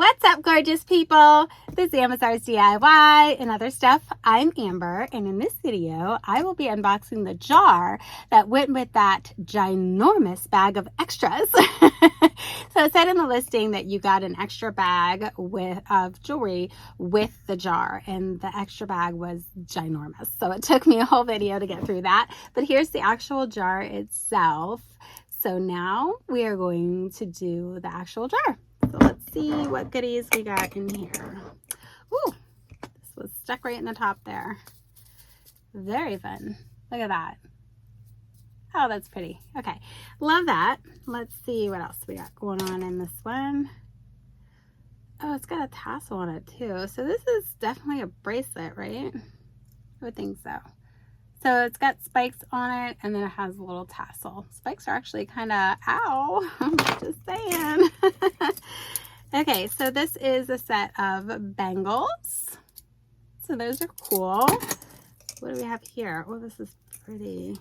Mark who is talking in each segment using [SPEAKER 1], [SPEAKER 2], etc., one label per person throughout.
[SPEAKER 1] What's up, gorgeous people? This is Ambizzares DIY and other stuff. I'm Amber, and in this video, I will be unboxing the jar that went with that ginormous bag of extras. So it said in the listing that you got an extra bag of jewelry with the jar, and the extra bag was ginormous. So it took me a whole video to get through that. But here's the actual jar itself. So now we are going to do the actual jar. So let's see what goodies we got in here. Ooh, this was stuck right in the top there. Very fun. Look at that. Oh, that's pretty. Okay, love that. Let's see what else we got going on in this one. Oh, it's got a tassel on it too. So this is definitely a bracelet, right? I would think so. So it's got spikes on it, and then it has a little tassel. Spikes are actually kind of, ow, I'm just saying. Okay, so this is a set of bangles. So those are cool. What do we have here? Oh, this is pretty.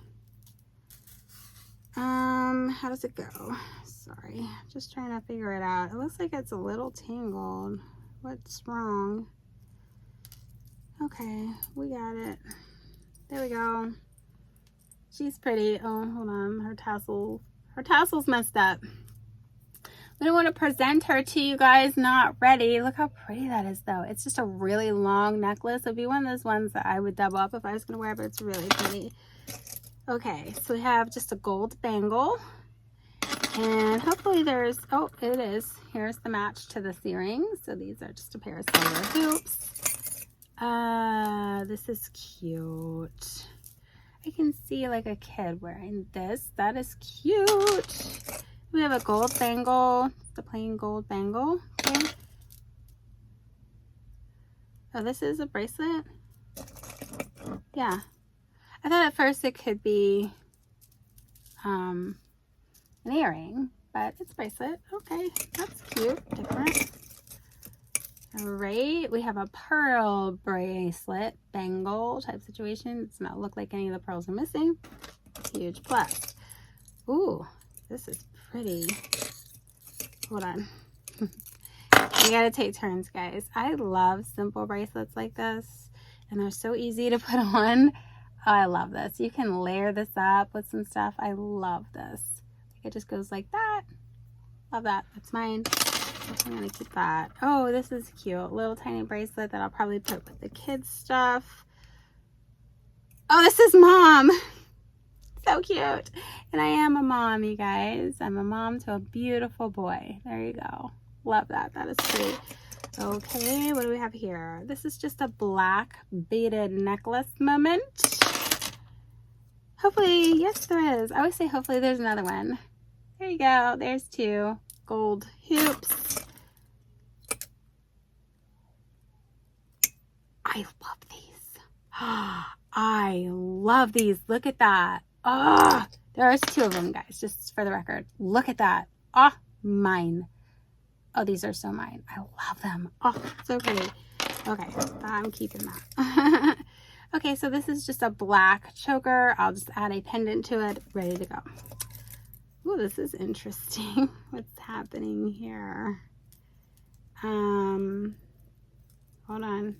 [SPEAKER 1] How does it go? Sorry, just trying to figure it out. It looks like it's a little tangled. What's wrong? Okay, we got it. There we go. She's pretty. Oh, hold on. Her tassel's messed up. We don't want to present her to you guys not ready. Look how pretty that is, though. It's just a really long necklace. It'd be one of those ones that I would double up if I was going to wear, but it's really pretty. Okay, so we have just a gold bangle. And hopefully there's, oh, it is. Here's the match to the earrings. So these are just a pair of silver hoops. This is cute. I can see like a kid wearing this. That is cute. We have a gold bangle, the plain gold bangle. Okay. Oh, this is a bracelet. Yeah. I thought at first it could be an earring, but it's a bracelet. Okay, that's cute, different. All right, we have a pearl bracelet, bangle type situation. It does not look like any of the pearls are missing. Huge plus. Ooh, this is pretty. Hold on. You gotta take turns, guys. I love simple bracelets like this, and they're so easy to put on. Oh, I love this. You can layer this up with some stuff. I love this. It just goes like that. Love that. That's mine. I'm gonna keep that. Oh, this is cute. Little tiny bracelet that I'll probably put with the kids stuff. Oh, this is mom. So cute. And I am a mom, you guys. I'm a mom to a beautiful boy. There you go. Love that. That is pretty. Okay, what do we have here? This is just a black beaded necklace moment. Hopefully, yes, there is. I always say hopefully there's another one. There you go. There's two gold hoops. I love these. I love these. Look at that. Oh, there's two of them, guys, just for the record. Look at that. Oh, mine. Oh, these are so mine. I love them. Oh, so pretty. Okay, I'm keeping that. Okay, so this is just a black choker. I'll just add a pendant to it. Ready to go. Ooh, this is interesting. What's happening here? Hold on.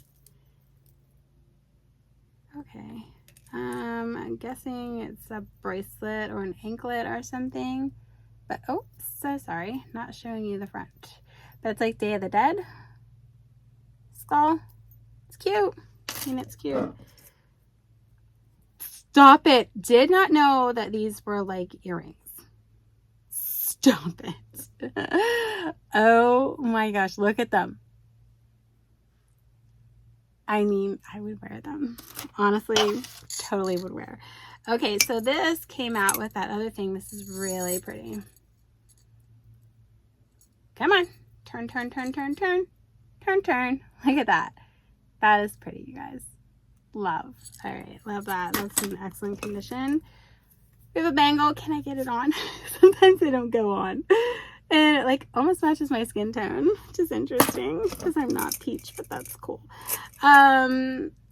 [SPEAKER 1] Okay. I'm guessing it's a bracelet or an anklet or something. But, oh, so sorry. Not showing you the front. But it's like Day of the Dead skull. It's cute. I mean, it's cute. Stop it. Did not know that these were like earrings. Stop it. Oh my gosh, look at them. I mean, I would wear them. Honestly, totally would wear. Okay, so this came out with that other thing. This is really pretty. Come on. Turn, turn, turn, turn, turn. Turn, turn. Look at that. That is pretty, you guys. Love. All right, love that. That's in excellent condition. We have a bangle. Can I get it on? Sometimes they don't go on. And it like almost matches my skin tone, which is interesting because I'm not peach, but that's cool.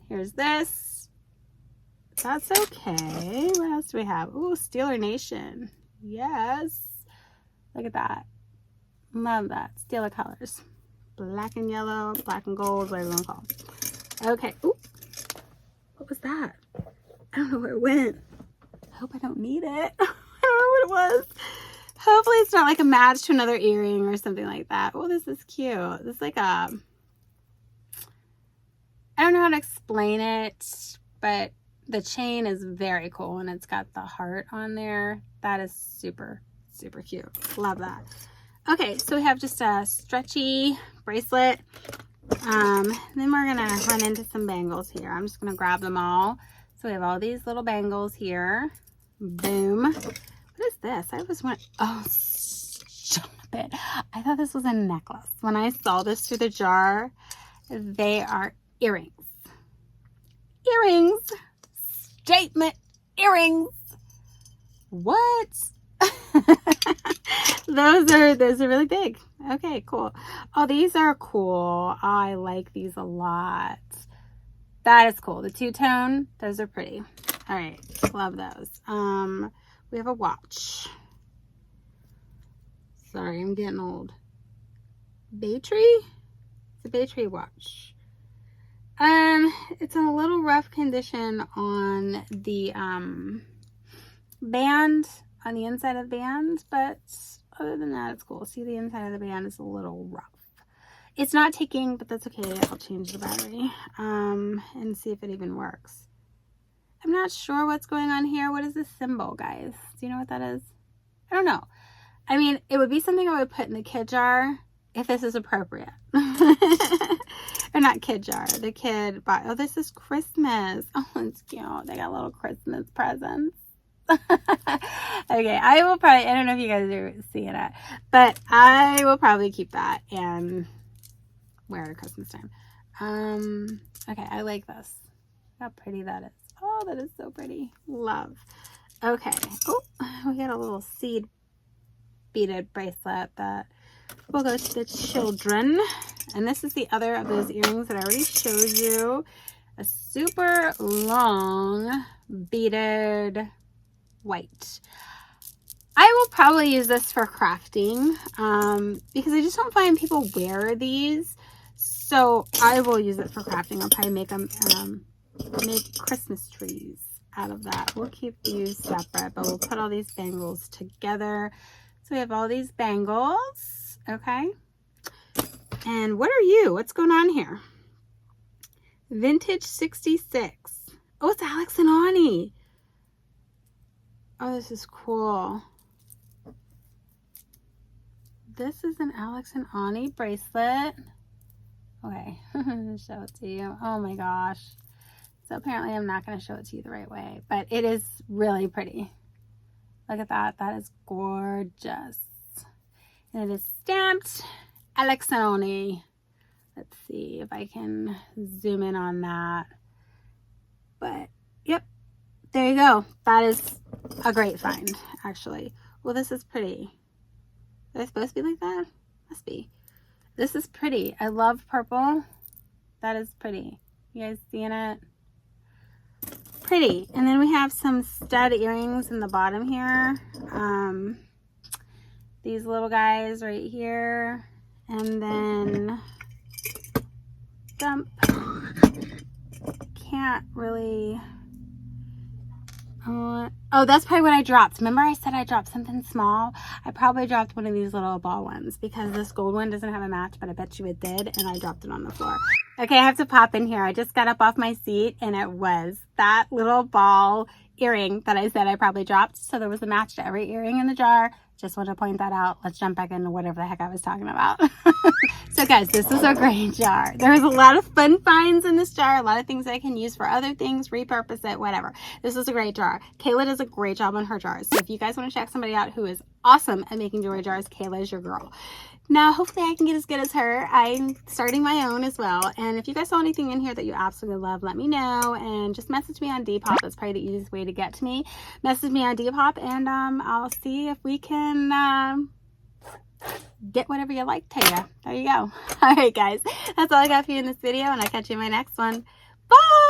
[SPEAKER 1] Here's this. That's okay. What else do we have? Ooh, Steeler Nation. Yes. Look at that. Love that. Steeler colors. Black and yellow, black and gold, whatever you want to call it. Okay. Ooh. What was that? I don't know where it went. I hope I don't need it. I don't know what it was. Hopefully it's not like a match to another earring or something like that. Oh, this is cute. This is like a, I don't know how to explain it, but the chain is very cool and it's got the heart on there. That is super, super cute. Love that. Okay, so we have just a stretchy bracelet. Then we're gonna run into some bangles here. I'm just gonna grab them all. So we have all these little bangles here. Boom. What is this? I always went, oh, stop it. I thought this was a necklace. When I saw this through the jar, they are earrings. Earrings. Statement earrings. What? Those are really big. Okay, cool. Oh, these are cool. I like these a lot. That is cool. The two-tone, those are pretty. All right, love those. We have a watch. Sorry, I'm getting old. Battery? It's a battery watch. It's in a little rough condition on the band, on the inside of the band, but other than that, it's cool. See, the inside of the band is a little rough. It's not ticking, but that's okay. I'll change the battery and see if it even works. I'm not sure what's going on here. What is this symbol, guys? Do you know what that is? I don't know. I mean, it would be something I would put in the kid jar if this is appropriate. Or not kid jar, the kid box. Oh, this is Christmas. Oh, it's cute. They got little Christmas presents. Okay, I will probably, I don't know if you guys are seeing it, but I will probably keep that and wear it at Christmas time. Okay, I like this. How pretty that is. Oh, that is so pretty. Love. Okay. Oh, we got a little seed beaded bracelet that will go to the children. And this is the other of those earrings that I already showed you. A super long beaded white. I will probably use this for crafting because I just don't find people wear these. So I will use it for crafting. I'll probably make them make Christmas trees out of that. We'll keep these separate, but we'll put all these bangles together. So we have all these bangles, okay? And what are you? What's going on here? Vintage 66. Oh, it's Alex and Ani. Oh, this is cool. This is an Alex and Ani bracelet. Okay, show it to you. Oh my gosh. So apparently I'm not going to show it to you the right way, but it is really pretty. Look at that. That is gorgeous. And it is stamped Alex and Ani. Let's see if I can zoom in on that. But, yep. There you go. That is a great find, actually. Well, this is pretty. Are they supposed to be like that? Must be. This is pretty. I love purple. That is pretty. You guys seeing it? Pretty. And then we have some stud earrings in the bottom here. These little guys right here. And then dump. Can't really. Oh, that's probably what I dropped. Remember I said I dropped something small? I probably dropped one of these little ball ones because this gold one doesn't have a match, but I bet you it did, and I dropped it on the floor. Okay, I have to pop in here. I just got up off my seat, and it was that little ball earring that I said I probably dropped. So there was a match to every earring in the jar. Just want to point that out. Let's jump back into whatever the heck I was talking about. So guys, this is a great jar. There's a lot of fun finds in this jar. A lot of things I can use for other things, repurpose it, whatever. This is a great jar. Kayla does a great job on her jars. So if you guys want to check somebody out who is awesome at making jewelry jars, Kayla is your girl. Now, hopefully I can get as good as her. I'm starting my own as well. And if you guys saw anything in here that you absolutely love, let me know. And just message me on Depop. That's probably the easiest way to get to me. Message me on Depop and I'll see if we can get whatever you like to you. There you go. All right, guys. That's all I got for you in this video. And I'll catch you in my next one. Bye!